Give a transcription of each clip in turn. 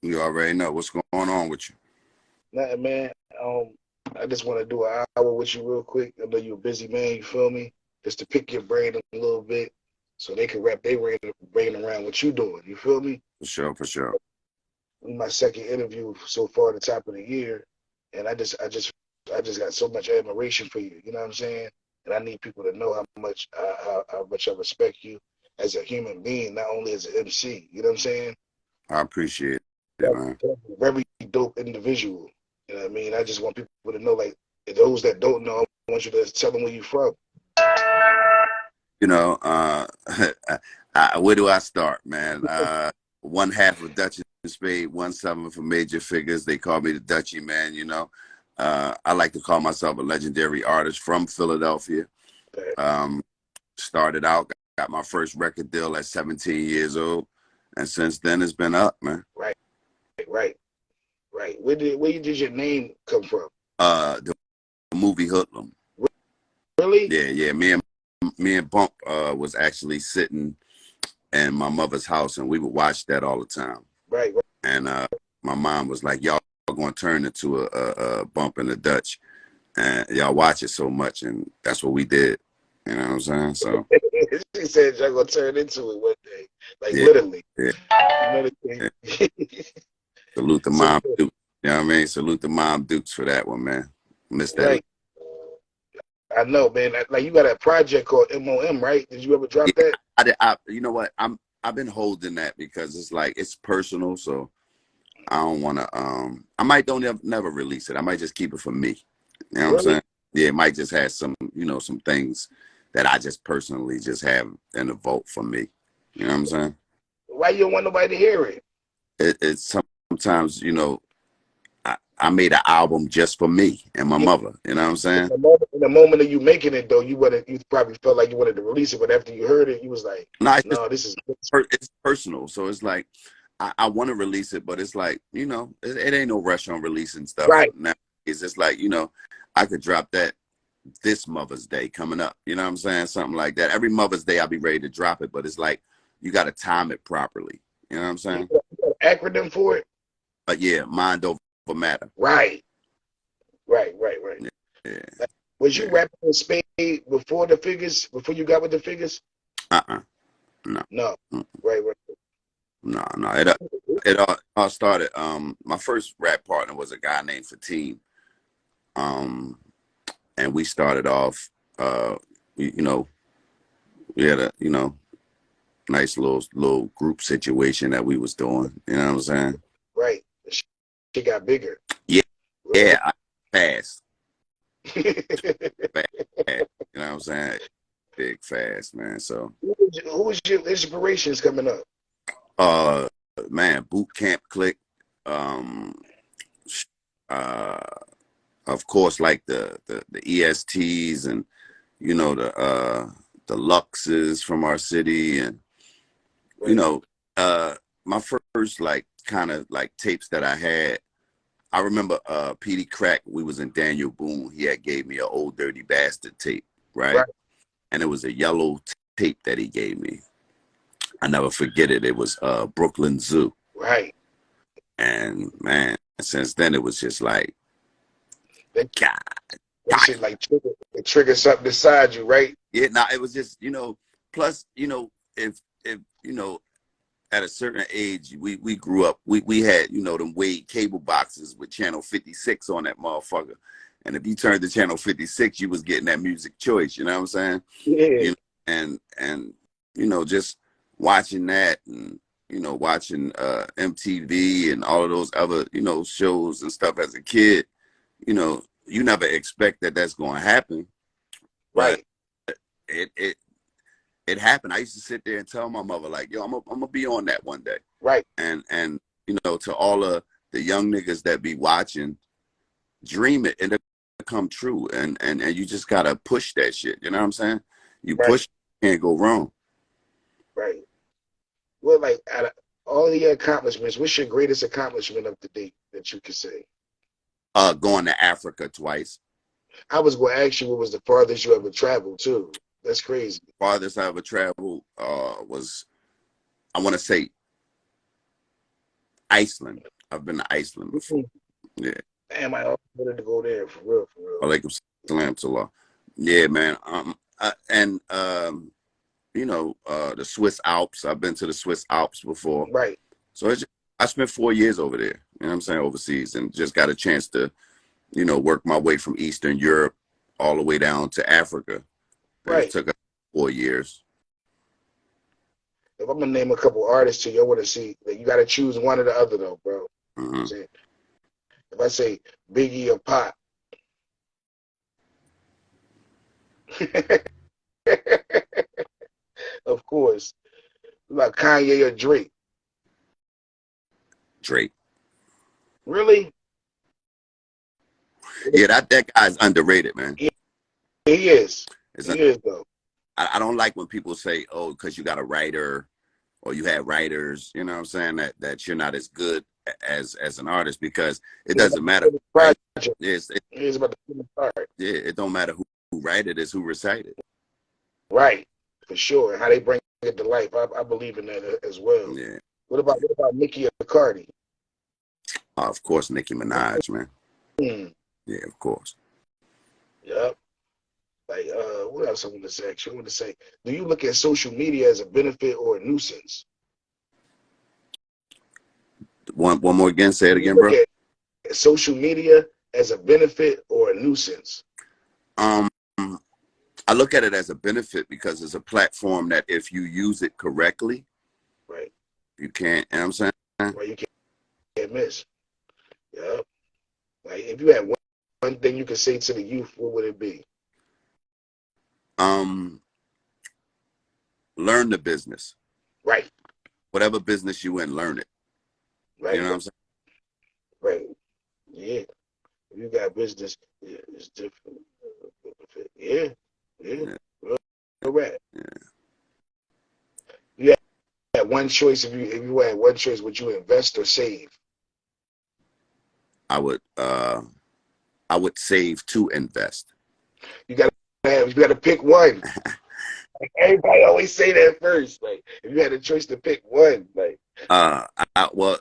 You already know what's going on with you. Nothing, man. I just want to do an hour with you real quick. I know you're a busy man, you feel me? Just to pick your brain a little bit so they can wrap their brain around what you doing. You feel me? For sure, for sure. This is my second interview so far at the top of the year, and I just got so much admiration for you. You know what I'm saying? And I need people to know how much I respect you as a human being, not only as an MC. You know what I'm saying? I appreciate it, man. Very dope individual. You know what I mean? I just want people to know, like, those that don't know, I want you to tell them where you from. You know, where do I start, man? One half of Dutch and Spade, 1/7 for Major Figures. They call me the DUTCHIEMAN, you know. I like to call myself a legendary artist from Philadelphia. Started out, got my first record deal at 17 years old. And since then, it's been up, man. Right. Where did your name come from? The movie Hoodlum. Really? Yeah. Me and Bump was actually sitting in my mother's house, and we would watch that all the time. Right. And my mom was like, "Y'all are going to turn into a Bump and a Dutch, and y'all watch it so much," and that's what we did. You know what I'm saying? So she said y'all gonna turn into it one day, like yeah, literally. Yeah. You know yeah. Salute the Mom Dukes. You know what I mean? Salute the Mom Dukes for that one, man. Missed that. Right. I know, man. Like, you got a project called MOM, right? Did you ever drop that? You know what? I've been holding that because it's like it's personal, so I don't want to. I might never release it. I might just keep it for me. You know what I'm saying? Yeah, it might just have some, some things that I just personally just have in the vote for me. You know what I'm saying? Why you don't want nobody to hear it? It's sometimes, I made an album just for me and my mother. You know what I'm saying? In the moment of you making it, though, you probably felt like you wanted to release it, but after you heard it, you was like, no, this is it's personal. So it's like I want to release it, but it's like, it ain't no rush on releasing stuff. Right. Now it's just like, I could drop that this Mother's Day coming up. You know what I'm saying? Something like that. Every Mother's Day I'll be ready to drop it, but it's like you got to time it properly. You know what I'm saying? You got an acronym for it? But yeah, mind over matter. Right. Yeah. Was you rapping with Spade before the Figures? Before you got with the Figures? No. Right. No. It all started. My first rap partner was a guy named Fatim. And we started off. We had a nice little group situation that we was doing. You know what I'm saying? Right. She got bigger. Yeah. Right. Yeah. Fast. You know what I'm saying? Big fast, man. So who was your inspirations coming up? Man, Boot Camp Click. Of course, like the ESTs and the Luxes from our city, and my first like kind of like tapes that I had. I remember Petey Crack. We was in Daniel Boone. He had gave me an Old Dirty Bastard tape, right? And it was a yellow tape that he gave me. I never forget it. It was Brooklyn Zoo. Right. And man, since then it was just like, God. That shit like trigger something inside you, right? Yeah, it was just, plus, if at a certain age, we grew up, we had, them Wade cable boxes with channel 56 on that motherfucker. And if you turned to channel 56, you was getting that music choice, you know what I'm saying? Yeah. And just watching that and, watching MTV and all of those other, shows and stuff as a kid, you never expect that that's going to happen. Right. But it happened. I used to sit there and tell my mother, like, yo, I'm gonna be on that one day. Right. And to all of the young niggas that be watching, dream it and it'll come true. And you just gotta push that shit. You know what I'm saying? You push, can't go wrong. Right. Well, like, out of all your accomplishments, what's your greatest accomplishment up to date that you can say? Going to Africa twice. I was going to ask you what was the farthest you ever traveled too. That's crazy. Farthest I ever traveled was, I want to say, Iceland. I've been to Iceland before. Yeah. Damn, I always wanted to go there for real, for real. Alaikum salam to Allah. Yeah, man. And you know, the Swiss Alps. I've been to the Swiss Alps before. Right. So I spent 4 years over there. You know what I'm saying? Overseas, and just got a chance to, you know, work my way from Eastern Europe all the way down to Africa. Right. It took 4 years. If I'm gonna name a couple artists to you, I want to see that you got to choose one or the other, though, bro. Mm-hmm. If I say Biggie or Pop, of course. Like Kanye or Drake. Drake. Really? Yeah, that guy's underrated, man. He is. He is, though. I don't like when people say, oh, because you got a writer or you have writers, you know what I'm saying, that you're not as good as an artist, because it doesn't matter. Right? It's about the part. Yeah, it don't matter who write it, it's who recite it. Right, for sure. How they bring it to life. I believe in that as well. Yeah. What about Nicki or Cardi? Of course, Nicki Minaj, man. Yeah, of course. Yep. Like, what else I want to say? Actually, I want to say, do you look at social media as a benefit or a nuisance? One more again. Say it again, bro. Look at social media as a benefit or a nuisance? I look at it as a benefit because it's a platform that if you use it correctly, right, you can't. You know what I'm saying? Right, you can't miss. Yep. Like, if you had one thing you could say to the youth, what would it be? Learn the business. Right. Whatever business you in, learn it. Right. You know what I'm saying? Right. Yeah. If you got business, yeah, it's different. Yeah. Yeah. Correct. Yeah. You had one choice. If you had one choice, would you invest or save? I would save to invest. You got to pick one. Like, everybody always say that first. Like, if you had a choice to pick one, like,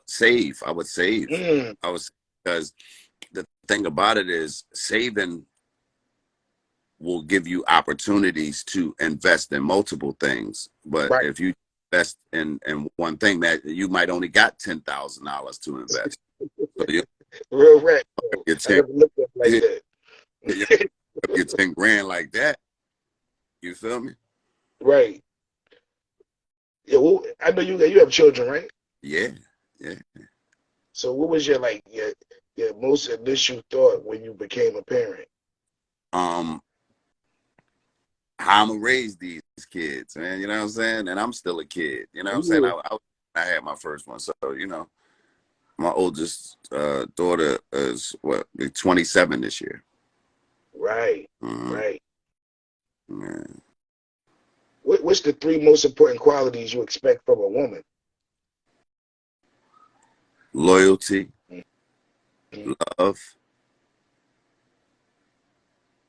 save. I would save. Because the thing about it is, saving will give you opportunities to invest in multiple things. But right. If you invest in one thing, that you might only got $10,000 to invest. So real right. Your 10, like that. Your 10 grand like that. You feel me? Right. Yeah. Well, I know you have children, right? Yeah. Yeah. So what was your most initial thought when you became a parent? How I'm gonna raise these kids, man. You know what I'm saying? And I'm still a kid. You know what I'm saying? I had my first one, so you know, my oldest daughter is 27 this year. Right. Right. Man. What's the 3 most important qualities you expect from a woman? Loyalty, love,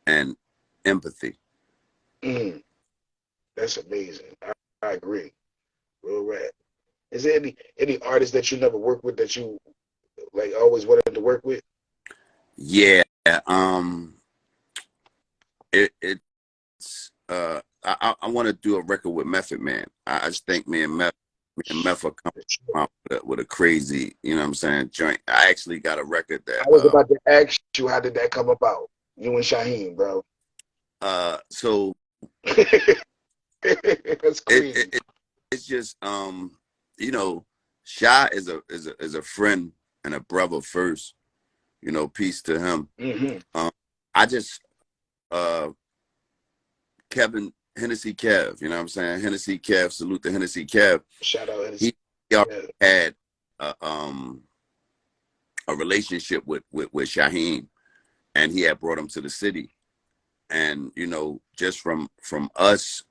and empathy. That's amazing. I agree. Real rad. Is there any artists that you never worked with that you like always wanted to work with? Yeah. I want to do a record with Method Man. I just think me and Meth are coming out with a crazy, you know what I'm saying, joint. I actually got a record that I was about to ask you, how did that come about? You and Shaheem, bro. So that's crazy. It's just you know, Shy is a friend and a brother first. You know, peace to him. I just Kevin Hennessy Kev, you know what I'm saying? Hennessy Kev, salute to Hennessy Kev. Shout out Hennessy. He already had a relationship with Shaheem, and he had brought him to the city. And you know, just from us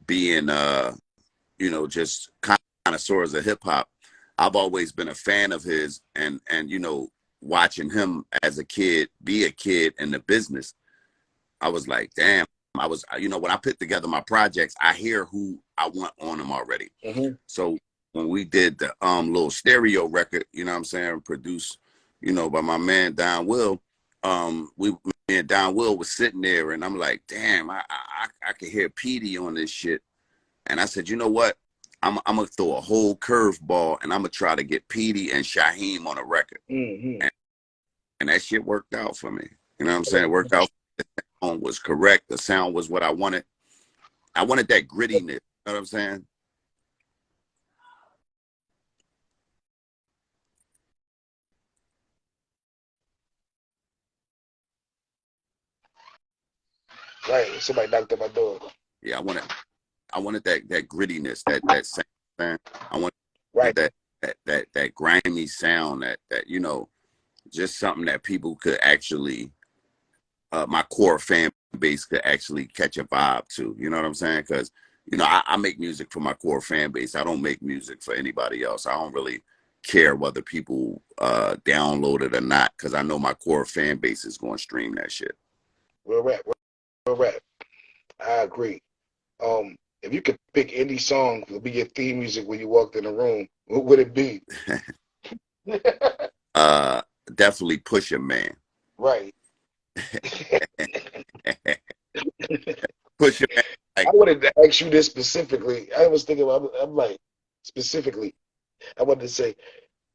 being you know, just connoisseurs of hip hop, I've always been a fan of his, and you know, watching him as a kid be a kid in the business, I was like, damn. You know, when I put together my projects, I hear who I want on them already. So when we did the little stereo record, you know what I'm saying, produced, you know, by my man Don Will, me and Don Will was sitting there, and I'm like, damn, I could hear Petey on this shit. And I said, you know what? I'm gonna throw a whole curveball, and I'm gonna try to get Petey and Shaheem on a record. Mm-hmm. And that shit worked out for me. You know what I'm saying? It worked out. The sound was correct. The sound was what I wanted. I wanted that grittiness. You know what I'm saying? Right. Somebody knocked at my door. Yeah, I wanted that grittiness, that sound. I wanted Right. that grimy sound, that you know, just something that people could actually, my core fan base could actually catch a vibe to. You know what I'm saying? Because you know, I make music for my core fan base. I don't make music for anybody else. I don't really care whether people download it or not, because I know my core fan base is going to stream that shit. Real rap. Real rap. I agree. If you could pick any song to be your theme music when you walked in the room, what would it be? Definitely Pusha, man. Right. Pusha, man. I wanted to ask you this specifically. I was thinking, I'm like, specifically, I wanted to say,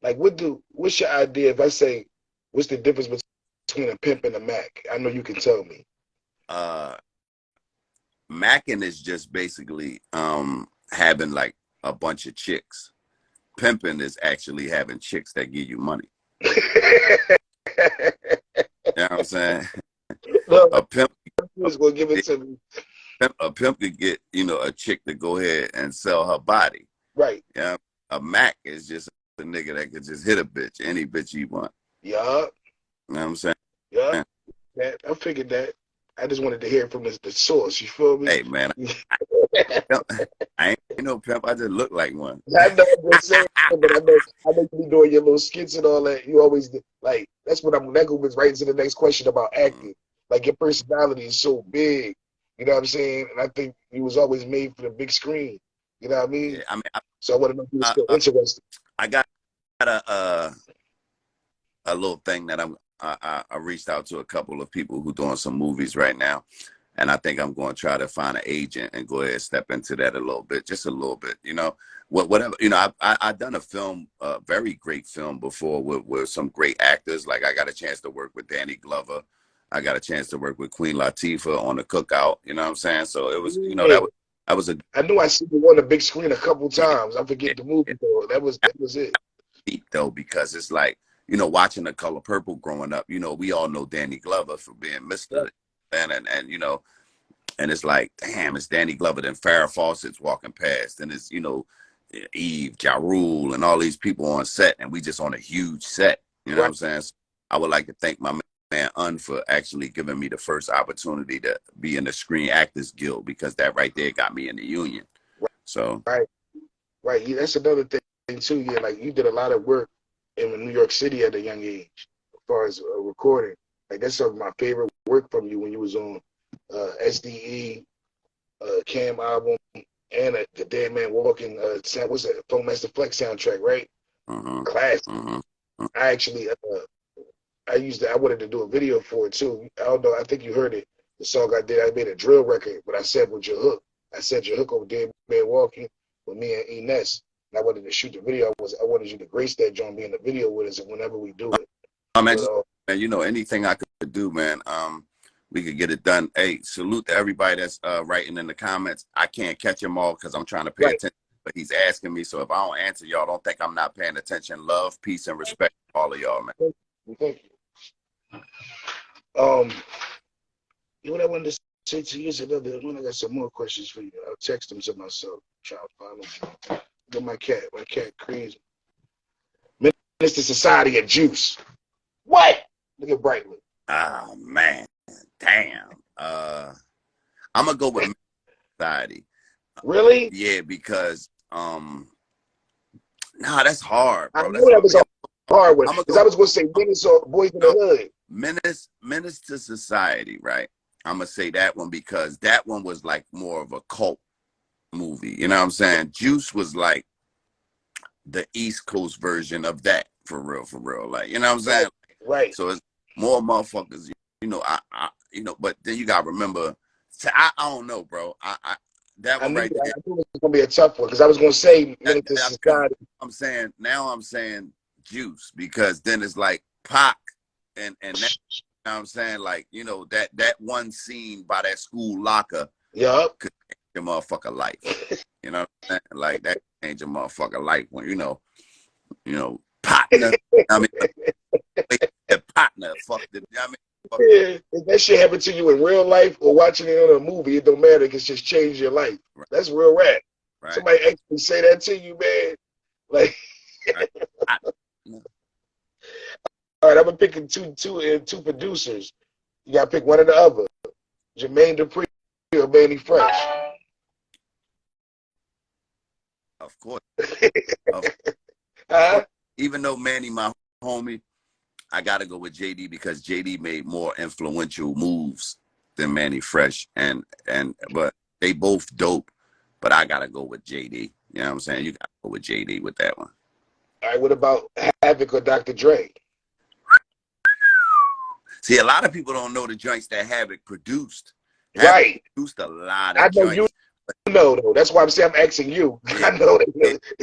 like, what's your idea if I say, what's the difference between a pimp and a Mac? I know you can tell me. Macking is just basically having like a bunch of chicks. Pimping is actually having chicks that give you money. You know what I'm saying? No, A pimp was gonna give it to me. A pimp could get, you know, a chick to go ahead and sell her body. Right. Yeah. A Mac is just a nigga that could just hit a bitch, any bitch you want. Yeah. You know what I'm saying? Yeah. I figured that. I just wanted to hear it from the source. You feel me? Hey man, I ain't no pimp. I just look like one. I know what you're saying, but I know you be doing your little skits and all that. You always like that's what I'm. That goes right into the next question about acting. Like your personality is so big, you know what I'm saying? And I think you was always made for the big screen. You know what I mean? Yeah, I mean, so I want to know if you're still interested. I got a little thing that I reached out to a couple of people who doing some movies right now, and I think I'm going to try to find an agent and go ahead and step into that a little bit, just a little bit, you know, whatever, you know. I done a film, a very great film before with some great actors. Like I got a chance to work with Danny Glover. I got a chance to work with Queen Latifah on The Cookout. You know what I'm saying? So it was, you know, that was a. I knew I seen you on the big screen a couple times. I forget the movie though. That was it. Though, because it's like, you know, watching The Color Purple growing up, you know, we all know Danny Glover for being Mr. And you know, and it's like, damn, it's Danny Glover. Then Farrah Fawcett's walking past, and it's, you know, Eve, Ja Rule, and all these people on set, and we just on a huge set. You know what I'm saying? So I would like to thank my man Un for actually giving me the first opportunity to be in the Screen Actors Guild, because that right there got me in the union. So right. Yeah, that's another thing too. Yeah, like you did a lot of work in New York City at a young age, as far as recording. Like that's some of my favorite work from you when you was on SDE, Cam album, and the Dead Man Walking. What's that? Phone Master Flex soundtrack, right? Classic. I actually, I wanted to do a video for it too. I don't know. I think you heard it. The song I did, I made a drill record, but I said with your hook. I said your hook over Dead Man Walking with me and Ines. And I wanted to shoot the video. I wanted you to grace that joint, be in the video with us, and whenever we do it. Man, you know, anything I could do, man. We could get it done. Hey, salute to everybody that's writing in the comments. I can't catch them all because I'm trying to pay attention, but he's asking me. So if I don't answer y'all, don't think I'm not paying attention. Love, peace, and respect to all of y'all, man. Thank you. You know what I wanted to say to you is another one. I got some more questions for you. I'll text them to myself. Try to find them. Look at my cat crazy. Minister Society of Juice. What? Look at Brightwood. Oh man, damn. I'm gonna go with Society. Really? Yeah, because that's hard, bro. I knew that was a hard one because I was gonna say Menace or Boys in the Hood. Menace to Society, right? I'm gonna say that one because that one was like more of a cult movie. You know what I'm saying? Juice was like the East Coast version of that, for real. Like, you know what I'm saying? Right. So it's more motherfuckers, you know, but then you gotta remember, I don't know, bro. That one right there. I knew it was gonna be a tough one because I was gonna say Society. I'm saying Juice, because then it's like Pac and that, you know what I'm saying? Like, you know, that one scene by that school locker could change your motherfucker life. You know what I'm saying? Like, that change your motherfucker life when, you know, partner. I mean, partner, fuck the, I mean, fuck yeah, if that shit happened to you in real life or watching it on a movie, it don't matter. It's just changed your life. Right. That's real rap. Right. Somebody actually say that to you, man. Like, right. all right, I'm gonna pick two producers. You gotta pick one or the other. Jermaine Dupri or Manny Fresh. Of course. Huh? Even though Manny my homie, I gotta go with JD because JD made more influential moves than Manny Fresh, but they both dope. But I gotta go with JD. You know what I'm saying? You gotta go with JD with that one. All right, what about Havoc or Dr. Dre? See, a lot of people don't know the joints that Havoc produced. Havoc produced a lot of I know joints. You know, though. That's why I'm saying I'm asking you. Yeah. I know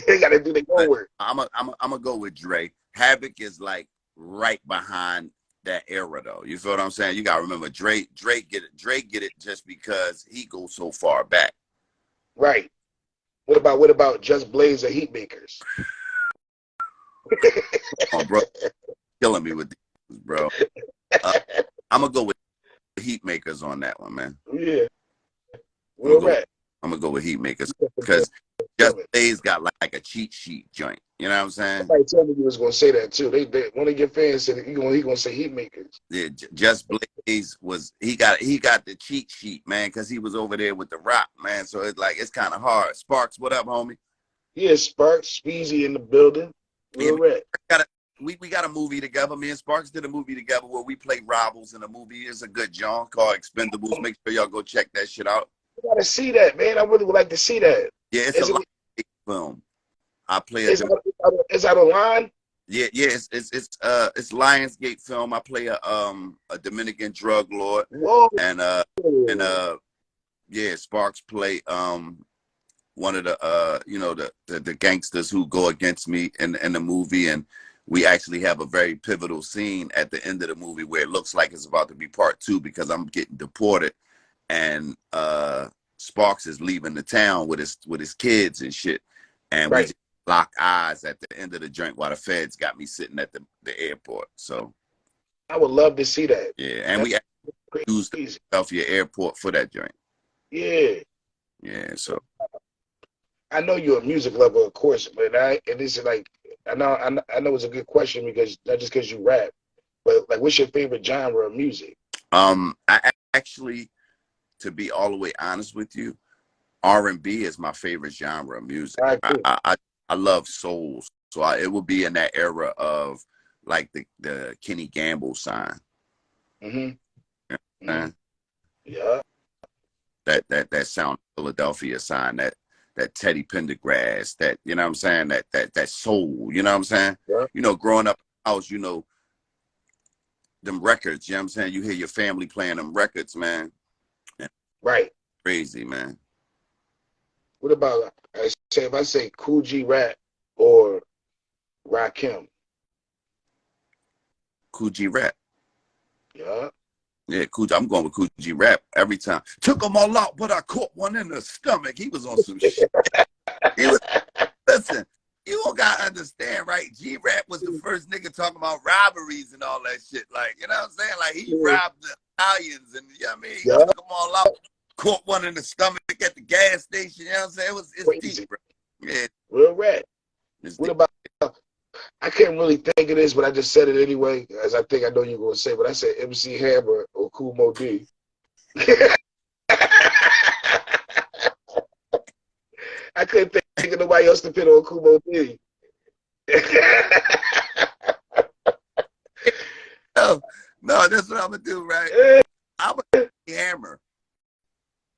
they gotta do their homework. I'm gonna go with Dre. Havoc is like right behind that era, though. You feel what I'm saying? You gotta remember, Drake get it just because he goes so far back. Right. What about Just Blaze or Heat Makers? Oh, bro, killing me with these, bro. I'm gonna go with Heat Makers on that one, man. Yeah. Real rap. I'm gonna go with Heat Makers because Just Blaze got like a cheat sheet joint. You know what I'm saying? Somebody told me you was gonna say that too. They one of your fans said he gonna say Heat Makers. Yeah, Just Blaze he got the cheat sheet, man, because he was over there with the Rock, man. So it's kind of hard. Sparks, what up, homie? Yeah, Sparks, Speezy in the building. Real rap. We got a movie together. Me and Sparks did a movie together where we play rivals in a movie. It's a good genre called Expendables. Make sure y'all go check that shit out. I gotta see that, man. I really would like to see that. Yeah, it's a film. I play it. Is that online? Yeah, it's Lionsgate film. I play a Dominican drug lord. Whoa. And Sparks play one of the the gangsters who go against me in the movie, and we actually have a very pivotal scene at the end of the movie where it looks like it's about to be part 2 because I'm getting deported, and Sparks is leaving the town with his kids and shit, and we just lock eyes at the end of the joint while the feds got me sitting at the airport. So I would love to see that. Yeah, and we used the Philadelphia airport for that joint. Yeah. Yeah, so I know you're a music lover, of course, but this is like I know it's a good question because not just because you rap, but like, what's your favorite genre of music? I actually, to be all the way honest with you, R&B is my favorite genre of music. I love soul, so it would be in that era of like the Kenny Gamble sign. Mm-hmm. Yeah. That sound Philadelphia sign, that Teddy Pendergrass, that, you know what I'm saying, that soul, you know what I'm saying? Yeah. You know, growing up in the house, you know, them records, you know what I'm saying? You hear your family playing them records, man. Right. Crazy, man. What about, if I say Kool G Rap or Rakim? Kool G Rap. Yeah. Yeah, I'm going with Kool G Rap every time. Took them all out, but I caught one in the stomach. He was on some shit. Listen, you don't got to understand, right? G-Rap was the first nigga talking about robberies and all that shit. Like, you know what I'm saying? Like, he robbed the Italians and, you know what I mean? He took them all out, caught one in the stomach at the gas station. You know what I'm saying? It's deep, bro. Yeah. Real rap. What about, I can't really think of this, but I just said it anyway, as I think I know you're going to say, but I said MC Hammer or Kool Mo D. I couldn't think of nobody else to put on Kool Mo D. No, that's what I'm going to do, right? I'm going to Hammer.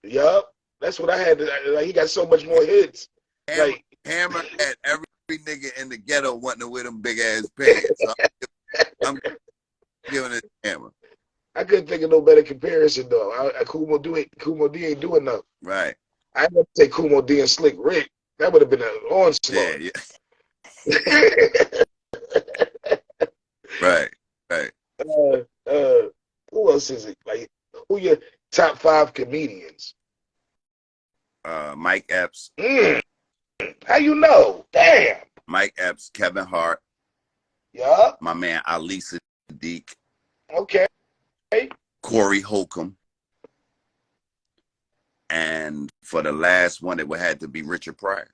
Yup. That's what I had. Like, he got so much more hits. Hammer had every nigga nigga in the ghetto wanting to wear them big ass pants. So I'm giving it a hammer. I couldn't think of no better comparison though. Kumo D ain't doing nothing. Right. I ain't gonna say Kumo D and Slick Rick. That would have been an onslaught. Yeah. Right. Who else is it? Like, who your top 5 comedians? Mike Epps. How you know? Damn. Mike Epps, Kevin Hart. Yeah. My man Ali Sadiq. Okay. Corey Holcomb. And for the last one, it would have to be Richard Pryor.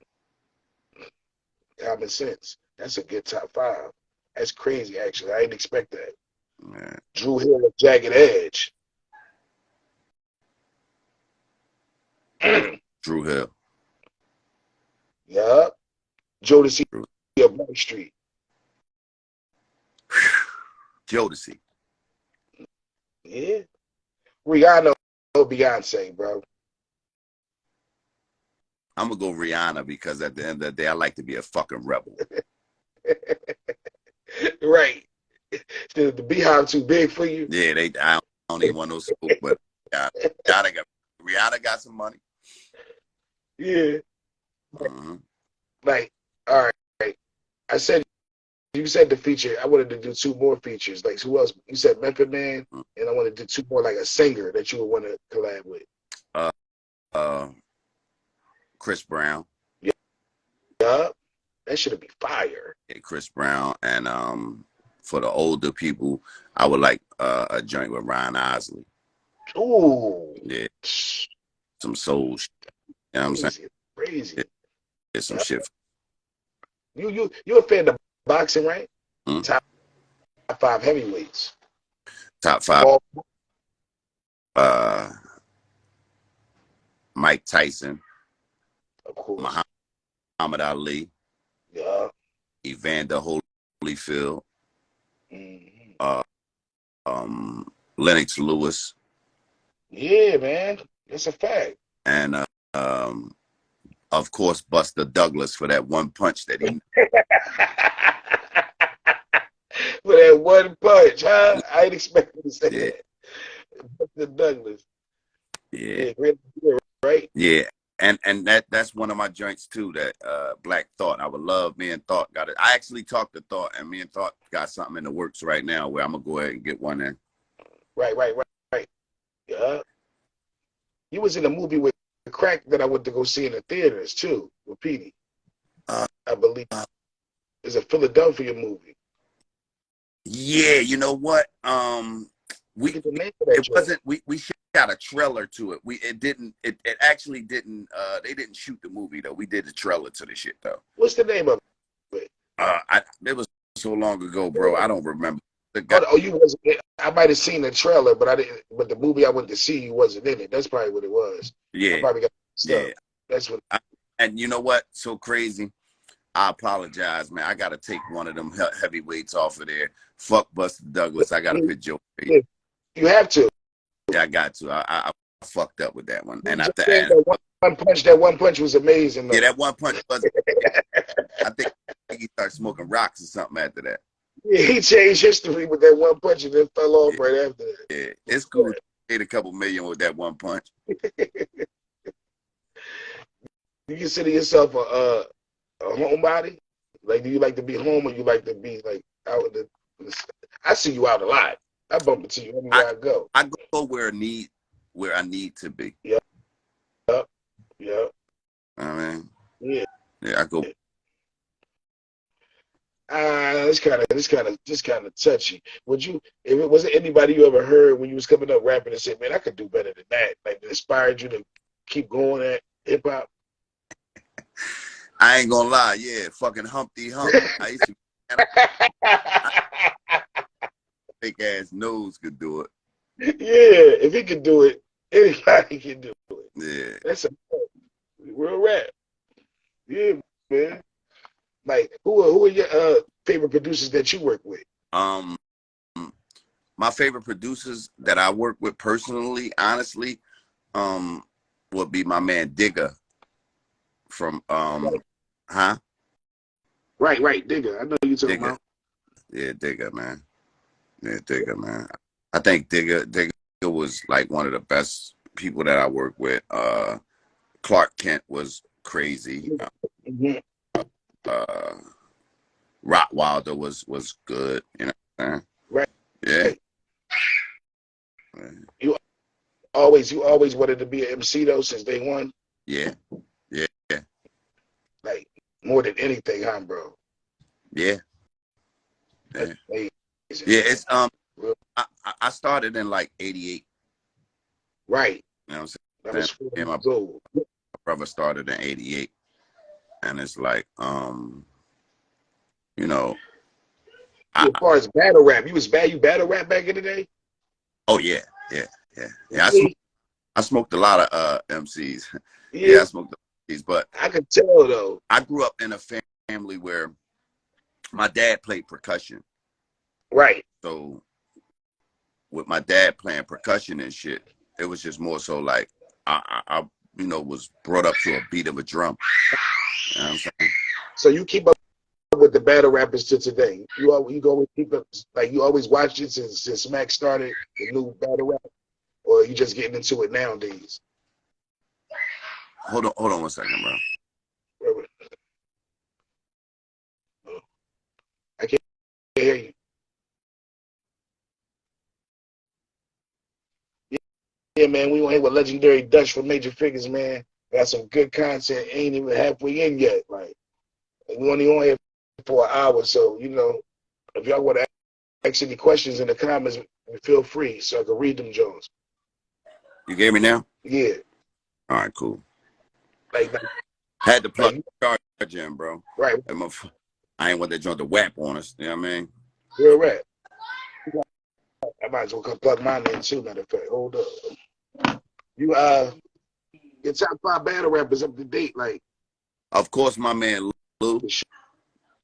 Common sense. That's a good top 5. That's crazy, actually. I didn't expect that. Man. Drew Hill of Jagged Edge. Drew Hill. Yeah. Jodeci of Black Street. Jodeci. Yeah. Rihanna or Beyonce, bro. I'm going to go Rihanna because at the end of the day, I like to be a fucking rebel. Right. The Beehive too big for you? Yeah, I don't even want no smoke, but Rihanna got some money. Yeah. Mm-hmm. Like, all right. You said the feature. I wanted to do 2 more features. Like, who else? You said Method Man, and I wanted to do 2 more, like a singer that you would want to collab with. Chris Brown. Yeah. That should be fire. Yeah, Chris Brown. And for the older people, I would like a joint with Ryan Osley. Ooh. Yeah. Some soul shit. You know what I'm saying? Crazy. Yeah, some shit. You a fan of boxing, right? Hmm? Top 5 heavyweights. Top 5. Mike Tyson. Of course. Muhammad Ali. Yeah. Evander Holyfield. Mm-hmm. Lennox Lewis. Yeah, man. That's a fact. And of course Buster Douglas for that one punch that he for that one punch, huh? I ain't expecting to say that. Buster Douglas. Yeah. Right? Yeah. And that's one of my joints too, that Black Thought. I would love, me and Thought got it. I actually talked to Thought, and me and Thought got something in the works right now where I'm gonna go ahead and get one in. Right. Yeah. You was in a movie with Crack that I went to go see in the theaters too, with Petey. I believe it's a Philadelphia movie. Yeah, you know what? We shot a trailer to it. It actually didn't they didn't shoot the movie though. We did the trailer to the shit though. What's the name of it? It was so long ago, bro. I don't remember. You wasn't. I might have seen the trailer, but I didn't. But the movie I went to see, you wasn't in it. That's probably what it was. Yeah, I probably got stuff. Yeah. That's what. And you know what? So crazy. I apologize, man. I gotta take one of them heavyweights off of there. Fuck Buster Douglas. I gotta put Joe. You have to. Yeah, I got to. I fucked up with that one. And that one punch was amazing. Though. Yeah, that one punch was. I think he started smoking rocks or something after that. Yeah, he changed history with that one punch and then fell off right after that. Yeah, it's cool. Made a couple million with that one punch. You consider yourself a homebody? Like, do you like to be home or you like to be like out in the? I see you out a lot. I bump into you everywhere I go. I go where I need to be. Yeah. I mean, yeah, I go. It's kind of touchy. Would you? If it wasn't anybody you ever heard when you was coming up rapping and said, "Man, I could do better than that," like that inspired you to keep going at hip hop? I ain't gonna lie, yeah, fucking Humpty Hump. I used to. Fake ass nose could do it. Yeah, if he could do it, anybody can do it. Yeah, that's a real rap. Yeah, man. Like, who are your favorite producers that you work with? My favorite producers that I work with personally, honestly, would be my man Digger from Right, Digger. I know you talking Digger. about. Yeah, Digger, man. Yeah, Digger, man. I think Digger was like one of the best people that I worked with. Clark Kent was crazy. Mm-hmm. Uh, Rottweiler was good. You know what I'm saying? Right. Yeah. You always wanted to be an MC though since day one. Yeah. Yeah. Yeah. Like more than anything, huh, bro? Yeah. That's Yeah. amazing, Yeah. man. It's I started in like '88. Right. You know what I'm That saying? was 4 Yeah, my years old. brother started in '88, and it's like you know, As far as battle rap, you battle rap back in the day? oh yeah, yeah, yeah, yeah. Really? I smoked a lot of MCs. Yeah. Yeah, I smoked the MCs, but I could tell though. I grew up in a family where my dad played percussion. Right. So with my dad playing percussion and shit, it was just more so like I was brought up to a beat of a drum. You know what I'm saying? So you keep up with the battle rappers to today. You go keep up, like you always watched it since Mac started the new battle rap, or are you just getting into it nowadays? Hold on 1 second, bro. I can't hear you. Yeah, man, we on here with legendary Dutch from Major Figures, man. Got some good content. Ain't even halfway in yet. Like we only on here for an hour, so if y'all want to ask any questions in the comments, feel free so I can read them, Jones. You gave me now? Yeah. All right, cool. Like had to plug the charger in, bro. Right. I ain't want that joint to whap on us. You know what I mean? Real rap. I might as well come plug mine in too, matter of fact. Hold up. You your top 5 battle rappers up to date, like of course my man Lou.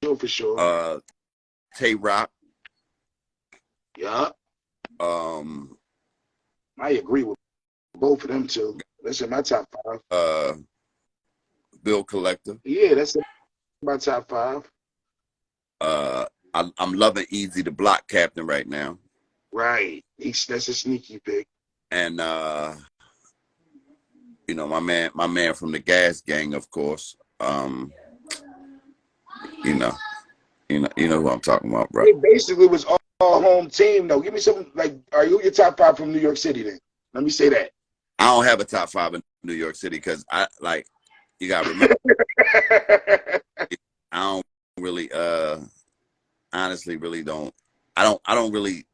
For sure. Tay Rock. Yeah. I agree with both of them too. That's in my top 5. Bill Collector. Yeah, that's in my top 5. I'm loving Easy the Block Captain right now. Right. That's a sneaky pick. And my man from the Gas Gang, of course. You know who I'm talking about, bro. It basically was all home team though. Give me some, like, are you your top 5 from New York City then? Let me say that. I don't have a top 5 in New York City because you gotta remember I don't really honestly really don't I don't really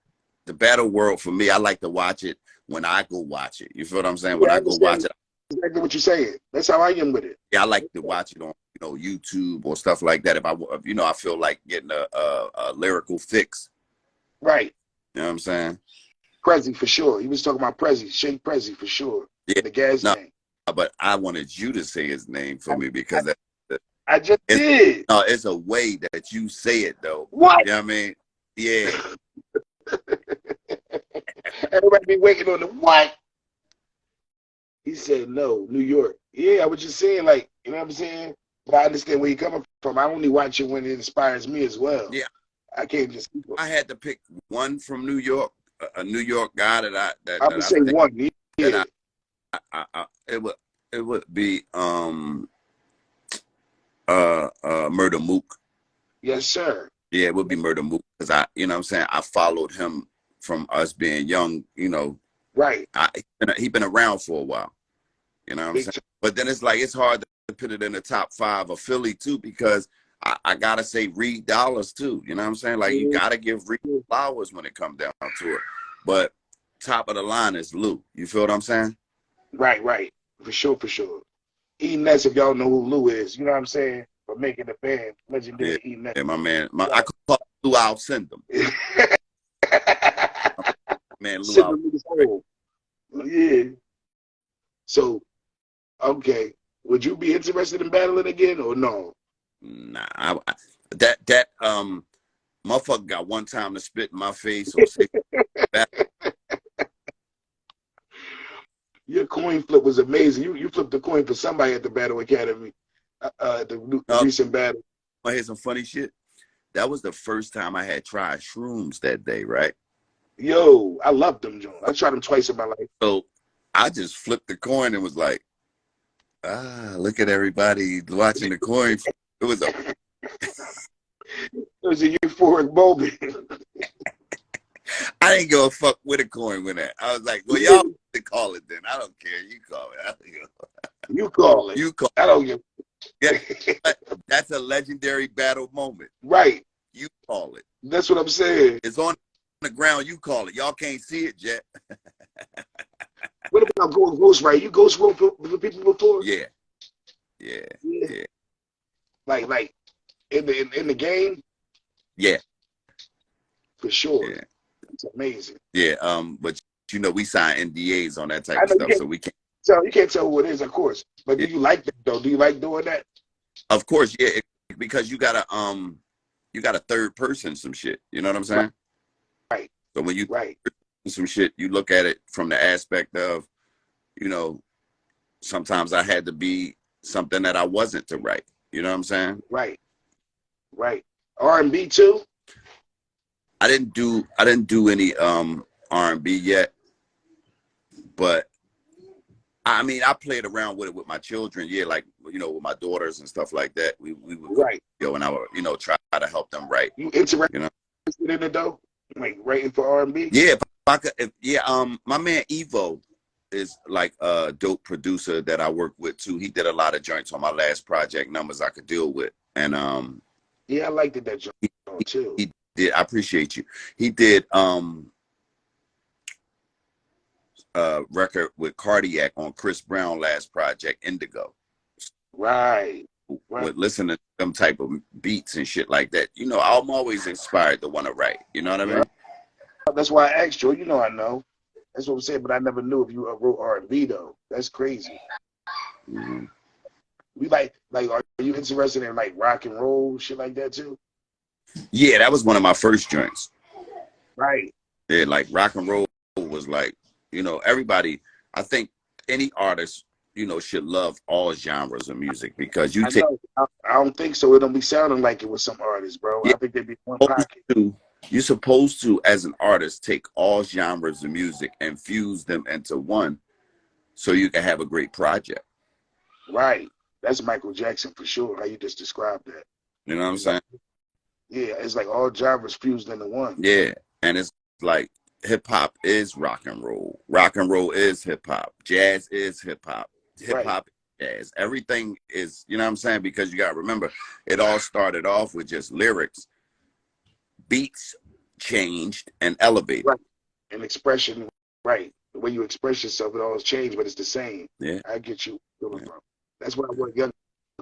the battle world for me, I like to watch it when I go watch it. You feel what I'm saying? When I go watch it. Exactly what you're saying. That's how I am with it. Yeah, I like to watch it on YouTube or stuff like that. If I feel like getting a lyrical fix. Right. You know what I'm saying? Prezi for sure. He was talking about Prezi, Shake Prezi for sure. Yeah. The Gas Gang. But I wanted you to say his name for me because I just did. No, it's a way that you say it though. What? You know what I mean? Yeah. Everybody be waiting on the what? He said no, New York. Yeah, I was just saying, like, you know what I'm saying? But I understand where you're coming from. I only watch it when it inspires me as well. Yeah. I can't just. I had to pick one from New York, a New York guy I would say one. Yeah. It would be Murder Mook. Yes, sir. Yeah, it would be Murder Mook because what I'm saying, I followed him from us being young. Right. He been around for a while. You know what I'm saying? But then it's hard to put it in the top 5 of Philly too because I gotta say Reed Dollars too. You know what I'm saying? Like you gotta give Reed flowers when it comes down to it. But top of the line is Lou. You feel what I'm saying? Right. For sure. E Ness, if y'all know who Lou is, you know what I'm saying? For making the band, legendary E Ness. Yeah, my man. I could call Lou. I'll send them. Man, Lou out. Yeah. So, okay. Would you be interested in battling again or no? Nah. That motherfucker got one time to spit in my face or say Your coin flip was amazing. You flipped the coin for somebody at the Battle Academy, the recent battle. to hear some funny shit? That was the first time I had tried shrooms that day, right? Yo, I love them, John. I tried them twice in my life. So I just flipped the coin and was like, look at everybody watching the coin. It was a euphoric moment. I didn't give a fuck with a coin with that. I was like, well, y'all can call it then. I don't care. You call it. You call it. You call it. I don't give Yeah, that's a legendary battle moment. Right. You call it. That's what I'm saying. It's on the ground. You call it. Y'all can't see it yet. What about going ghost right? You ghost roll for people before? Yeah. Like in the game? Yeah. For sure. Yeah. It's amazing. Yeah. But you know, we sign NDAs on that type of stuff, so we can't. So you can't tell who it is, of course. But do you like that though? Do you like doing that? Of course, yeah. Because you got a third person some shit. You know what I'm saying? Right. So when you some shit, you look at it from the aspect of, you know, sometimes I had to be something that I wasn't to write. You know what I'm saying? Right. R&B too? I didn't do any R&B yet, but I mean, I played around with it with my children, yeah, like, you know, with my daughters and stuff like that. We would go and I would, you know, try to help them write. You interested in it though? Like writing for R&B? Yeah, if I could, my man Evo is like a dope producer that I work with too. He did a lot of joints on my last project, Numbers I Could Deal With. And yeah, I liked that joint too. He did, I appreciate you. He did record with Cardiac on Chris Brown last project, Indigo. Right. With listening to them type of beats and shit like that, you know, I'm always inspired to want to write. You know what I mean? That's why I asked you. You know, I know. That's what I'm saying. But I never knew if you wrote R&B though. That's crazy. Mm-hmm. We like, are you interested in like rock and roll shit like that too? Yeah, that was one of my first joints. Right. Yeah, like rock and roll was like, you know, everybody. I think any artist, you know, should love all genres of music because you take. I don't think so. It don't be sounding like it with some artists, bro. Yeah, I think they be one pocket. You're supposed to, as an artist, take all genres of music and fuse them into one, so you can have a great project. Right. That's Michael Jackson for sure. How you just described that. You know what I'm saying? Yeah, it's like all genres fused into one. Yeah, and it's like hip hop is rock and roll. Rock and roll is hip hop. Jazz is hip hop. Hip hop is jazz. Everything is, you know what I'm saying? Because you got to remember, it all started off with just lyrics. Beats changed and elevated. Right. And expression, right. The way you express yourself, it always changed, but it's the same. Yeah. I get you. That's what I want young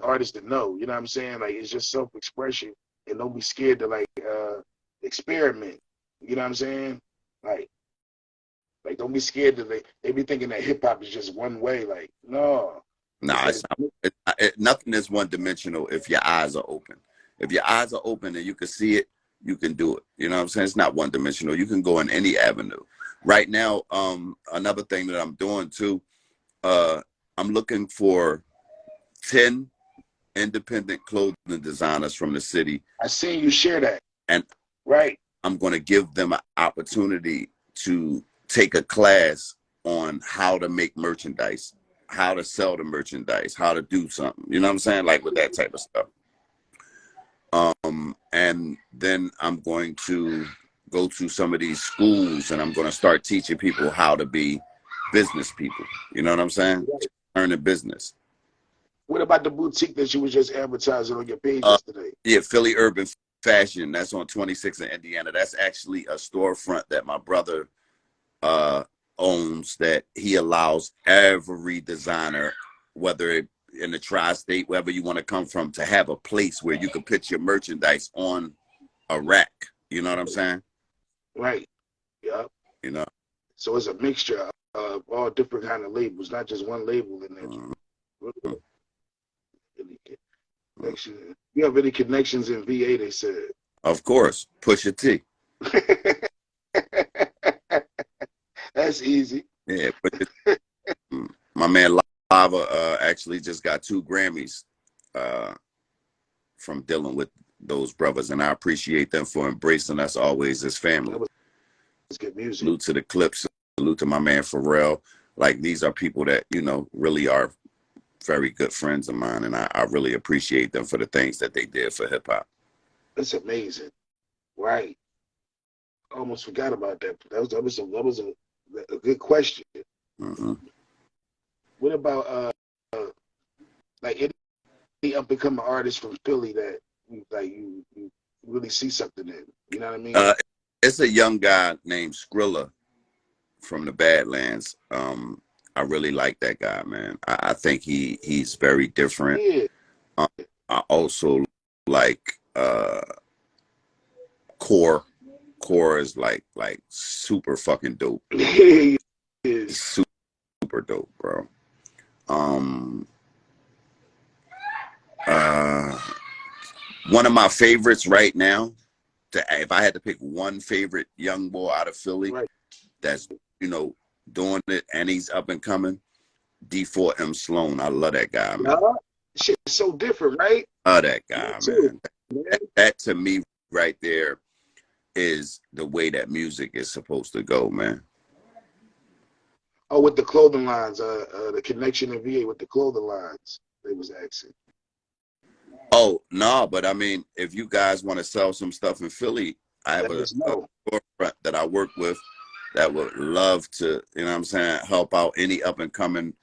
artists to know. You know what I'm saying? Like, it's just self-expression, and don't be scared to like experiment. You know what I'm saying? Like don't be scared to they be thinking that hip hop is just one way. Like, no. Nah, nothing is one dimensional if your eyes are open. If your eyes are open and you can see it, you can do it. You know what I'm saying? It's not one dimensional. You can go in any avenue. Right now, another thing that I'm doing too, I'm looking for 10 independent clothing designers from the city. I seen you share that. And I'm going to give them an opportunity to take a class on how to make merchandise, how to sell the merchandise, how to do something. You know what I'm saying? Like with that type of stuff. And then I'm going to go to some of these schools and I'm going to start teaching people how to be business people. You know what I'm saying? Learn a business. What about the boutique that you was just advertising on your page yesterday? Yeah, Philly Urban Fashion. That's on 26th in Indiana. That's actually a storefront that my brother owns, that he allows every designer, whether it in the tri-state, wherever you want to come from, to have a place where you can put your merchandise on a rack. You know what I'm saying? Right. Yeah. You know. So it's a mixture of all different kind of labels, not just one label in there. You have any connections in VA? They said. Of course, Pusha T. That's easy. Yeah, but my man Lava actually just got 2 Grammys from dealing with those brothers, and I appreciate them for embracing us always as family. That was good music. Salute to the Clips, salute to my man Pharrell. Like, these are people that, you know, really are very good friends of mine, and I really appreciate them for the things that they did for hip hop. That's amazing, right? I almost forgot about that. That was a good question. Mm-hmm. What about like any up and coming artists from Philly that you really see something in? You know what I mean? It's a young guy named Skrilla from the Badlands. I really like that guy, man. I think he's very different. Yeah. I also like Core. Core is like super fucking dope. He's super dope, bro. One of my favorites right now, if I had to pick one favorite young boy out of Philly, right. that's, you know, doing it and he's up and coming, D4M Sloan. I love that guy, man. Shit's so different, right? Love that guy, man. That to me right there is the way that music is supposed to go, man. Oh, with the clothing lines, the connection in VA with the clothing lines, they was asking. Oh, no, but I mean, if you guys want to sell some stuff in Philly, I have a storefront that I work with that would love to, you know what I'm saying, help out any up and coming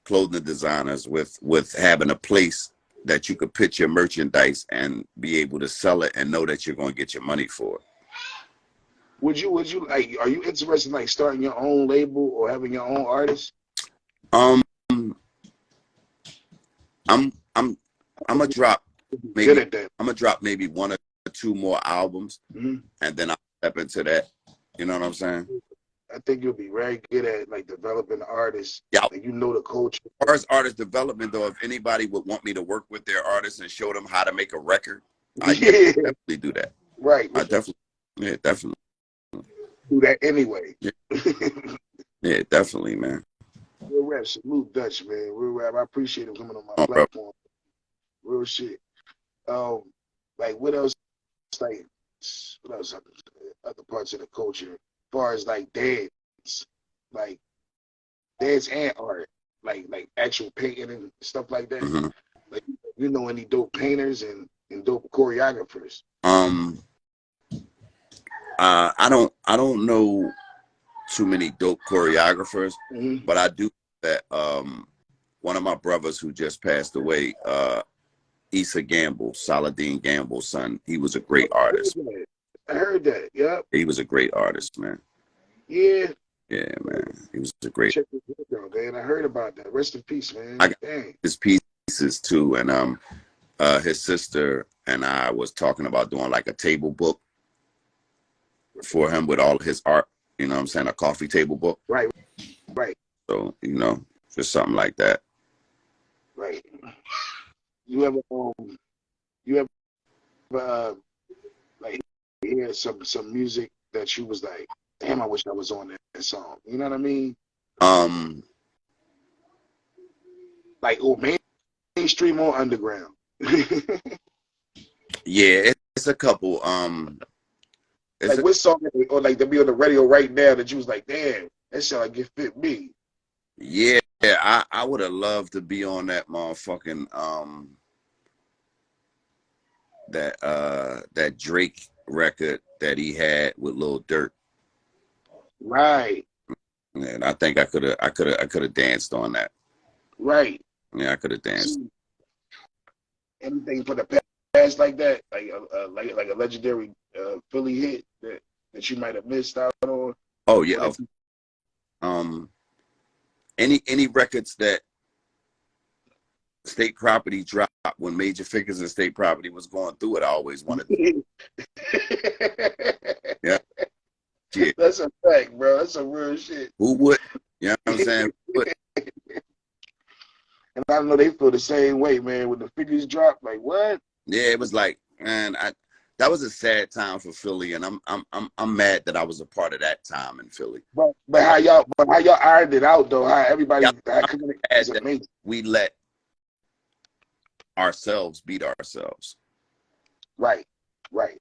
clothing designers with having a place that you could pitch your merchandise and be able to sell it and know that you're going to get your money for it. Would you like, are you interested in like starting your own label or having your own artist? I'm gonna drop maybe one or two more albums, and then I'll step into that. You know what I'm saying? I think you'll be very good at like developing artists. Yeah, like, you know the culture. As far as artist development, though, if anybody would want me to work with their artists and show them how to make a record, I definitely do that. Right. I definitely do that anyway. Yeah, definitely, man. Real rap, salute Dutch, man. Real rap. I appreciate him coming on my platform. Real shit. Like what else? Like what else? Other parts of the culture, as far as like dance and art, like actual painting and stuff like that. Mm-hmm. Like, you know, any dope painters and dope choreographers? I don't know too many dope choreographers, but I do that. One of my brothers who just passed away, Issa Gamble, Saladin Gamble's son, he was a great artist. I heard that. Yep. He was a great artist, man. Yeah. Yeah, man. He was a great. Check this out, man. I heard about that. Rest in peace, man. I got his pieces too, and his sister and I was talking about doing like a table book for him with all his art. You know what I'm saying? A coffee table book. Right. So, you know, just something like that. Right. You ever like hear some music that you was like, damn, I wish I was on that song. You know what I mean? Like, mainstream or underground? Yeah, it's a couple. Like, what song, or like, to be on the radio right now that you was like, damn, that sound like it fit me? Yeah, I would have loved to be on that motherfucking that Drake record that he had with Lil Durk. Right. And I think I could have danced on that. Right. Yeah, I could have danced. Anything for the past like that, like a legendary Philly hit that you might have missed out on? Oh yeah. Any records that State Property dropped when Major Figures and State Property was going through it, I always wanted to. Yeah. That's a fact, bro. That's some real shit. Who would? You know what I'm saying? And I know they feel the same way, man. When the figures drop, like what? Yeah, it was like, man, that was a sad time for Philly, and I'm mad that I was a part of that time in Philly. But how y'all ironed it out though? How everybody we let ourselves beat ourselves. Right. Right.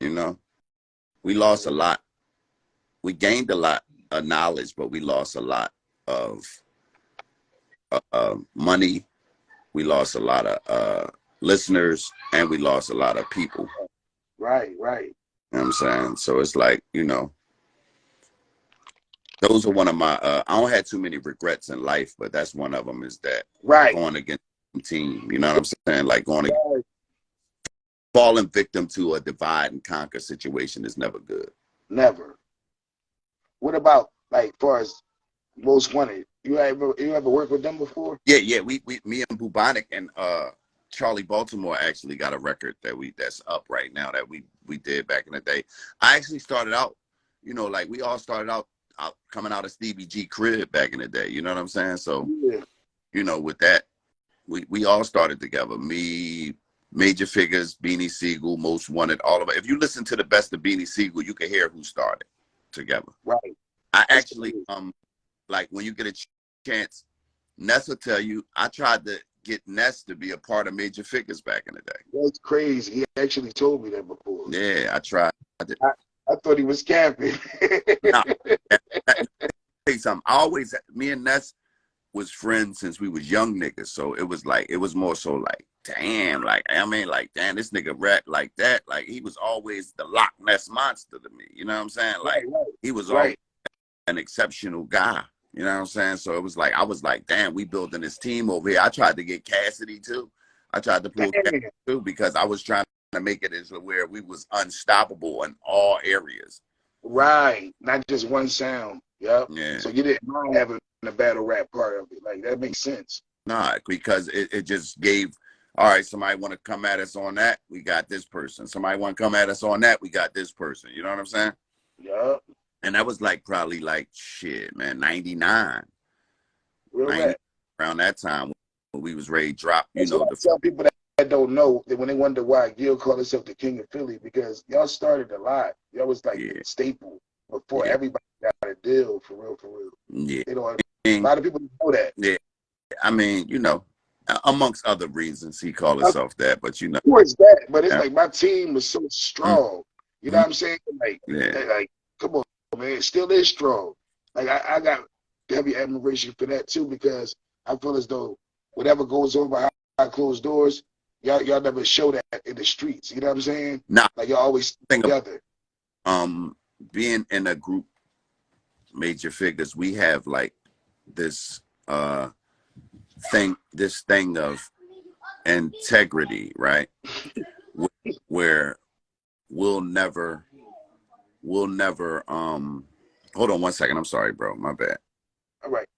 You know, we lost a lot. We gained a lot of knowledge, but we lost a lot of money. We lost a lot of listeners, and we lost a lot of people. Right. Right. You know what I'm saying? So it's like, you know, those are one of my, I don't have too many regrets in life, but that's one of them, is that Right. going against the team, you know what I'm saying? Like going against, falling victim to a divide and conquer situation is never good. Never. What about, like, far as Most Wanted? You ever worked with them before? Yeah. Me and Bubonic and Charlie Baltimore actually got a record that's up right now that we did back in the day. I actually started out, you know, like we all started out coming out of Stevie G crib back in the day. You know what I'm saying? So, Yeah. you know, with that, we all started together. Me, Major Figures, Beanie Siegel, Most Wanted, all of it. If you listen to the best of Beanie Siegel, you can hear who started together. Right. I actually like when you get a chance, Ness will tell you, I tried to get Ness to be a part of Major Figures back in the day. That's crazy. He actually told me that before. Yeah, I tried. I thought he was capping. Nah, say something. Me and Ness was friends since we was young niggas. So it was more so like, damn, like, I mean, like, damn, this nigga rap like that. Like, he was always the Loch Ness monster to me. You know what I'm saying? Like, right. he was always an exceptional guy. You know what I'm saying? So it was like, I was like, damn, we building this team over here. I tried to get Cassidy too. I tried to pull Cassidy too, because I was trying to make it as where we was unstoppable in all areas. Right. Not just one sound. Yep. Yeah. So you didn't mind having the battle rap part of it. Like, that makes sense. Nah, because it just gave, all right, somebody want to come at us on that, we got this person. Somebody want to come at us on that, we got this person. You know what I'm saying? Yep. And that was like probably like, shit, man, 99. Real 90, rap. around that time when we was ready to drop, you That's know. what I tell people that don't know, that when they wonder why Gil called himself the King of Philly, because y'all started a lot. Y'all was like the staple before everybody got a deal, for real, for real. Yeah. They don't, a lot of people don't know that. Yeah. I mean, you know, amongst other reasons, he called himself that, but you know. Of course that, but it's like my team was so strong. You know what I'm saying? Like, like, come on, man, it still is strong. Like, I got heavy admiration for that too, because I feel as though whatever goes on behind closed doors, y'all never show that in the streets. You know what I'm saying? Nah, like y'all always together. Being in a group, Major Figures, we have like this thing of integrity, right? Where we'll never hold on one second, I'm sorry, bro, my bad. All right.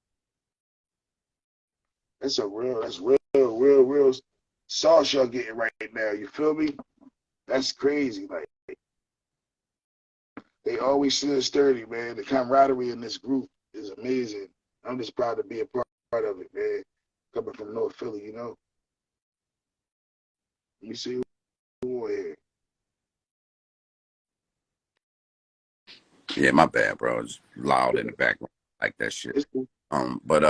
That's real sauce y'all getting right now. You feel me? That's crazy. Like, they always stood sturdy, man. The camaraderie in this group is amazing. I'm just proud to be a part of it, man. Coming from North Philly, you know. Let me see who on here. Yeah, my bad, bro. It's loud in the background, like that shit. But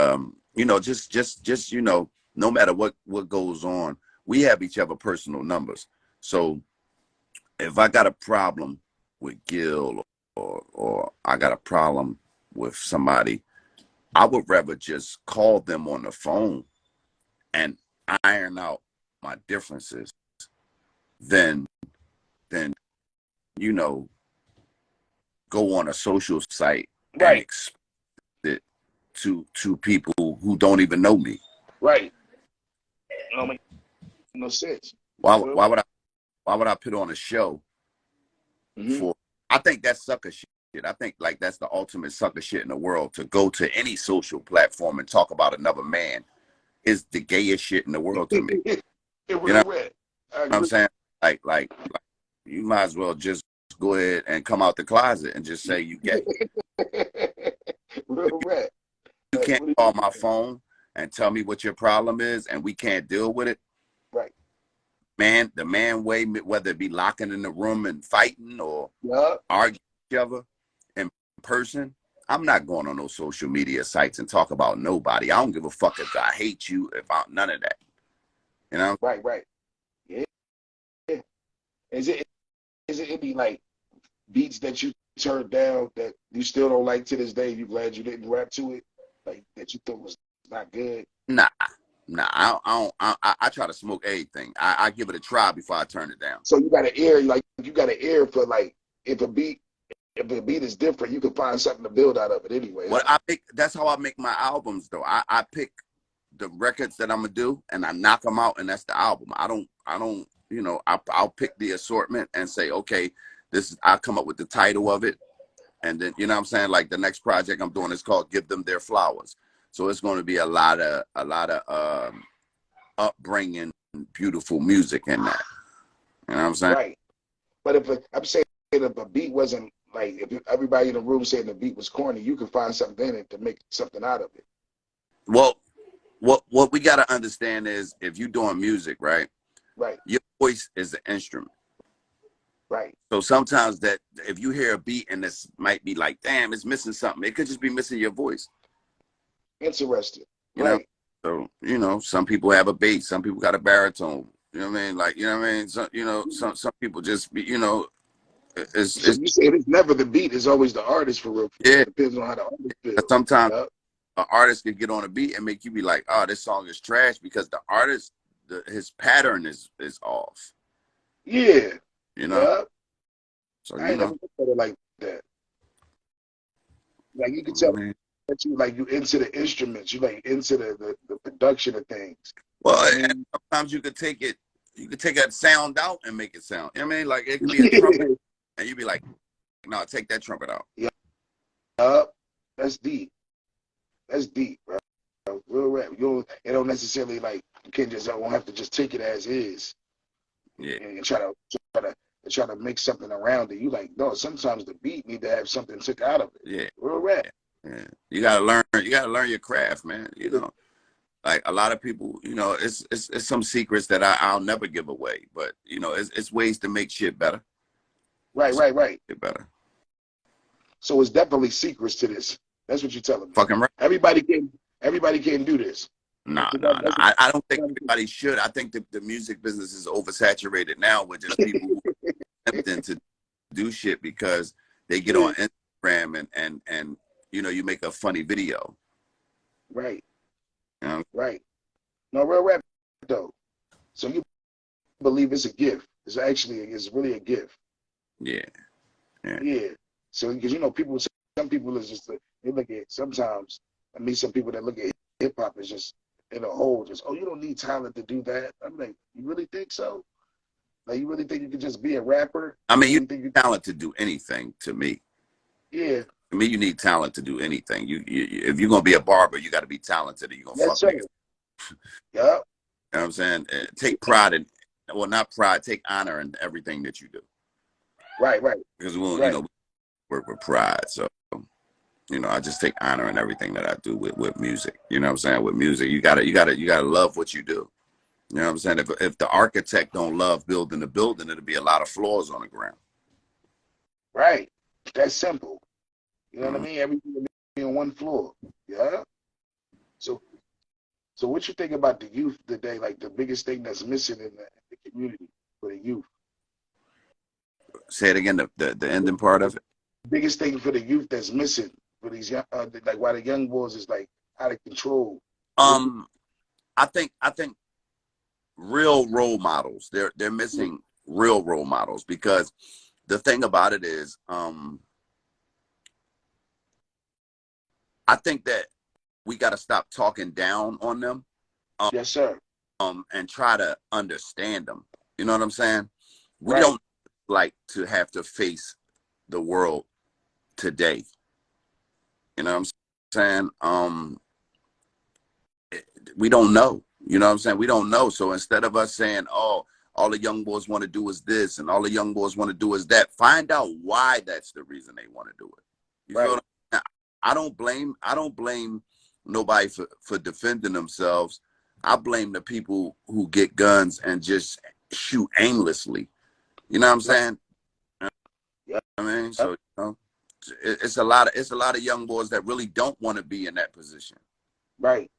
you know, just you know, no matter what goes on, we have each other personal numbers. So if I got a problem with Gil or I got a problem with somebody, I would rather just call them on the phone and iron out my differences than you know, go on a social site and expect it to people who don't even know me. Right. No, make no sense. Why would I put on a show for? I think that's sucker shit. I think like that's the ultimate sucker shit in the world, to go to any social platform and talk about another man is the gayest shit in the world to me. You know what I'm saying? Like you might as well just go ahead and come out the closet and just say you gay. Real red. You can't call my phone and tell me what your problem is and we can't deal with it. Right. Man, the man way, whether it be locking in the room and fighting or arguing with each other in person, I'm not going on those social media sites and talk about nobody. I don't give a fuck if I hate you, if I none of that. You know? Right, right. Yeah. Is it be like beats that you turned down that you still don't like to this day? You glad you didn't rap to it, like that you thought was not good? Nah, nah. I try to smoke everything. I give it a try before I turn it down. So you got an ear, like you got an ear for like if a beat is different, you can find something to build out of it anyway. What Huh? that's how I make my albums though. I pick the records that I'm gonna do and I knock them out, and that's the album. I don't, you know, I'll pick the assortment and say, okay, this is, I'll come up with the title of it, and then, you know what I'm saying, like the next project I'm doing is called Give Them Their Flowers. So it's going to be a lot of upbringing, beautiful music in that. You know what I'm saying? Right. But I'm saying if a beat wasn't like, if everybody in the room saying the beat was corny, you could find something in it to make something out of it. Well, what we got to understand is, if you're doing music, right? Right. Your voice is an instrument. Right. So sometimes that if you hear a beat and this might be like, damn, it's missing something. It could just be missing your voice. Interesting. You right. know? So, you know, some people have a bass, some people got a baritone. You know what I mean? Like, you know what I mean? So, you know, some people just be, you know, So you say it's never the beat, it's always the artist for real. Yeah. It depends on how the artist feels. Sometimes an artist can get on a beat and make you be like, oh, this song is trash, because the artist, his pattern is off. Yeah. You know? So, I ain't never looked at it like that. Like you can tell that you into the instruments, you like into the production of things. Well, and sometimes you could take that sound out and make it sound. You know what I mean? Like it could be a trumpet and you'd be like, no, take that trumpet out. Yeah. That's deep. That's deep, bro. Real rap. It don't necessarily like, you can't just, I won't have to just take it as is. Yeah. And try to make something around it. You like, no, sometimes the beat need to have something took out of it. Yeah. Real rap. Yeah. You gotta learn your craft, man. You know. Like a lot of people, you know, it's some secrets that I'll never give away, but you know, it's ways to make shit better. Right. Get better. So it's definitely secrets to this. That's what you're telling me. Fucking right. Everybody can't do this. No. I don't think everybody should. I think the music business is oversaturated now with just people who are attempting to do shit because they get on Instagram and you know, you make a funny video. Right. You know? Right. No, real rap though. So you believe it's a gift. It's really a gift. Yeah. So because you know, some people is just, they look at, sometimes I meet some people that look at hip hop as just in a whole, just, oh, you don't need talent to do that. I'm like, you really think so? Like, you really think you could just be a rapper? I mean, you need talent to do anything, to me. Yeah. To me, you need talent to do anything. You if you're gonna be a barber, you got to be talented, or you're gonna fuck niggas. Yeah. You know what I'm saying? Take pride in, well, not pride, take honor in everything that you do. Right. Because you know, we work with pride. So, you know, I just take honor in everything that I do with music. You know what I'm saying? With music, you gotta love what you do. You know what I'm saying? If the architect don't love building the building, it'll be a lot of floors on the ground. Right. That's simple. You know what I mean? Everything will be on one floor. Yeah. So what you think about the youth today? Like the biggest thing that's missing in the community for the youth? Say it again. The ending part of it. The biggest thing for the youth that's missing for these young, like why the young boys is like out of control. I think real role models. They're missing real role models, because the thing about it is, I think that we got to stop talking down on them. Yes, sir. And try to understand them. You know what I'm saying? We don't like to have to face the world today. You know what I'm saying? We don't know. You know what I'm saying? We don't know. So instead of us saying, oh, all the young boys want to do is this and all the young boys want to do is that, find out why that's the reason they want to do it. You feel what I'm saying? I don't blame nobody for defending themselves. I blame the people who get guns and just shoot aimlessly. You know what I'm saying? Yeah. I mean, so, you know, it's a lot of young boys that really don't want to be in that position. Right.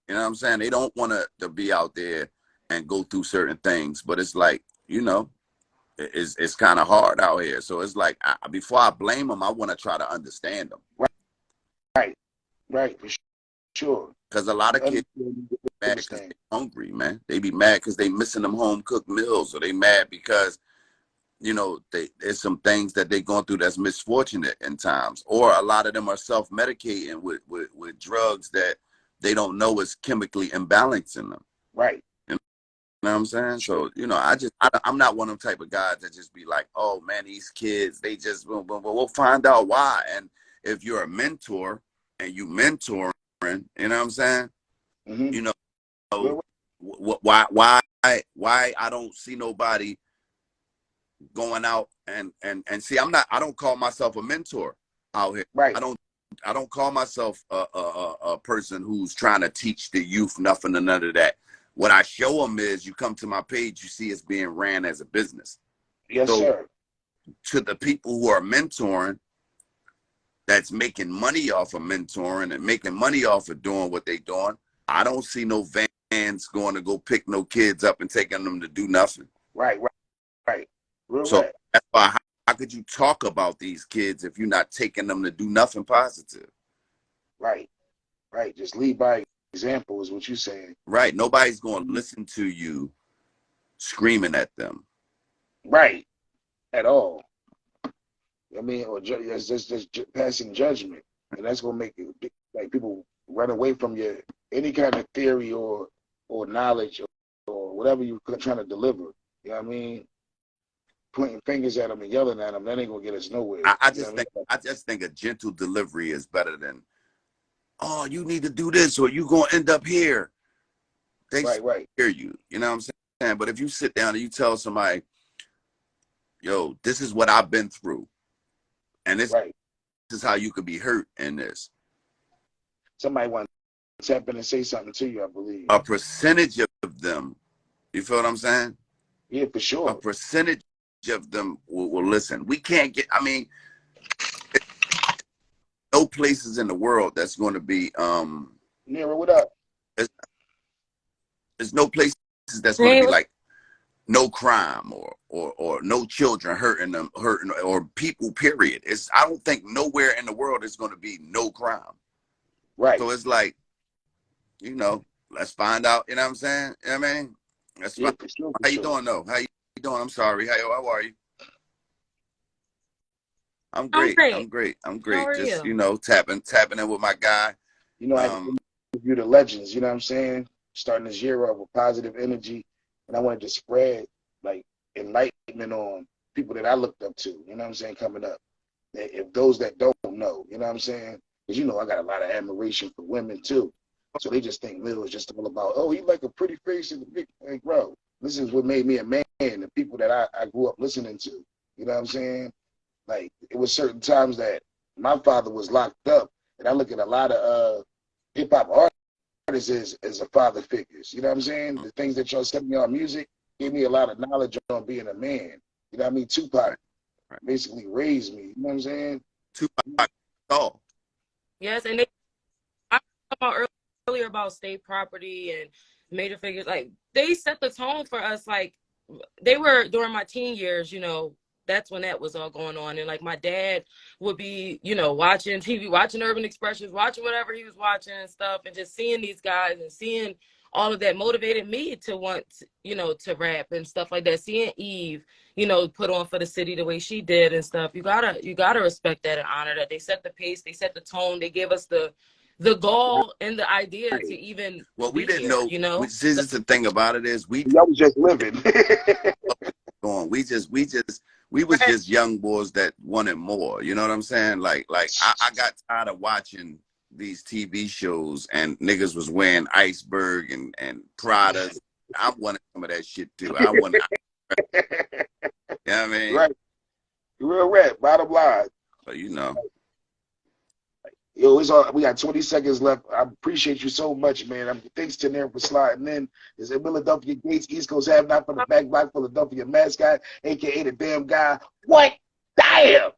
You know what I'm saying? They don't want to be out there and go through certain things. But it's like, you know, it's kind of hard out here. So it's like, before I blame them, I want to try to understand them. Right, for sure. Because a lot of kids mad because they're hungry, man. They be mad because they missing them home cooked meals, or they mad because, you know, there's some things that they're going through that's misfortunate in times, or a lot of them are self-medicating with drugs that they don't know is chemically imbalancing them. Right. You know what I'm saying? So, you know, I'm not one of them type of guys that just be like, oh man, these kids, they just, we'll find out why. And if you're a mentor and you mentoring, you know what I'm saying? Mm-hmm. You know, why I don't see nobody going out and see, I don't call myself a mentor out here. Right. I don't call myself a person who's trying to teach the youth nothing or none of that. What I show them is, you come to my page, you see it's being ran as a business. Yes, so, sir. To the people who are mentoring, that's making money off of mentoring and making money off of doing what they're doing, I don't see no vans going to go pick no kids up and taking them to do nothing. Right. Real so right. That's why, how could you talk about these kids if you're not taking them to do nothing positive? Right. Just lead by example is what you're saying. Right. Nobody's going to listen to you screaming at them. Right. At all. I mean, or just passing judgment, and that's gonna make it like people run away from your any kind of theory or knowledge or whatever you're trying to deliver. You know what I mean? Pointing fingers at them and yelling at them, that ain't gonna get us nowhere. I just think a gentle delivery is better than, oh, you need to do this or you gonna end up here. They right. hear you. You know what I'm saying? But if you sit down and you tell somebody, yo, this is what I've been through, and this is how you could be hurt in this. Somebody wants to tap in and say something to you, I believe. A percentage of them, you feel what I'm saying? Yeah, for sure. A percentage of them will listen. We can't get, I mean, no places in the world that's going to be Nero, what up? There's no places that's going to be like no crime or no children hurting or people, period. I don't think nowhere in the world is going to be no crime. Right. So it's like, you know, let's find out, you know what I'm saying? You know what I mean? Let's find out. For How you doing though? How you doing? I'm sorry. How are you? I'm great. I'm great. How are Just, you? you know, tapping in with my guy. You know, I interview the legends, you know what I'm saying? Starting this year off with positive energy. And I wanted to spread like enlightenment on people that I looked up to, you know what I'm saying, coming up. If those that don't know, you know what I'm saying? Because, you know, I got a lot of admiration for women too. So they just think Lil is just all about, oh, he like a pretty face and a big, like, bro, this is what made me a man, the people that I grew up listening to. You know what I'm saying? Like, it was certain times that my father was locked up, and I look at a lot of hip-hop artists as a father figures. You know what I'm saying? The things that y'all sent me on music gave me a lot of knowledge on being a man. You know what I mean? Tupac basically raised me. You know what I'm saying? Tupac. Oh. Yes, and I talked about earlier about state property and major figures. Like, they set the tone for us. Like, they were during my teen years, you know, that's when that was all going on. And like, my dad would be, you know, watching TV, watching Urban Expressions, watching whatever he was watching and stuff, and just seeing these guys and seeing all of that motivated me to want, you know, to rap and stuff like that. Seeing Eve, you know, put on for the city the way she did and stuff. You gotta respect that and honor that. They set the pace, they set the tone, they gave us the goal and the idea to even we didn't here, know, you know. This is the thing about it is I was just living. We was just young boys that wanted more. You know what I'm saying? Like I got tired of watching these TV shows and niggas was wearing Iceberg and Pradas. I wanted some of that shit too. I wanted. You know what I mean? Right. Real rap. Bottom line. So, you know. Yo, we got 20 seconds left. I appreciate you so much, man. Thanks to Nair for sliding in. It's in Philadelphia Gates, East Coast Have Not for the Back Block, Philadelphia mascot, a.k.a. the damn guy. What? Damn!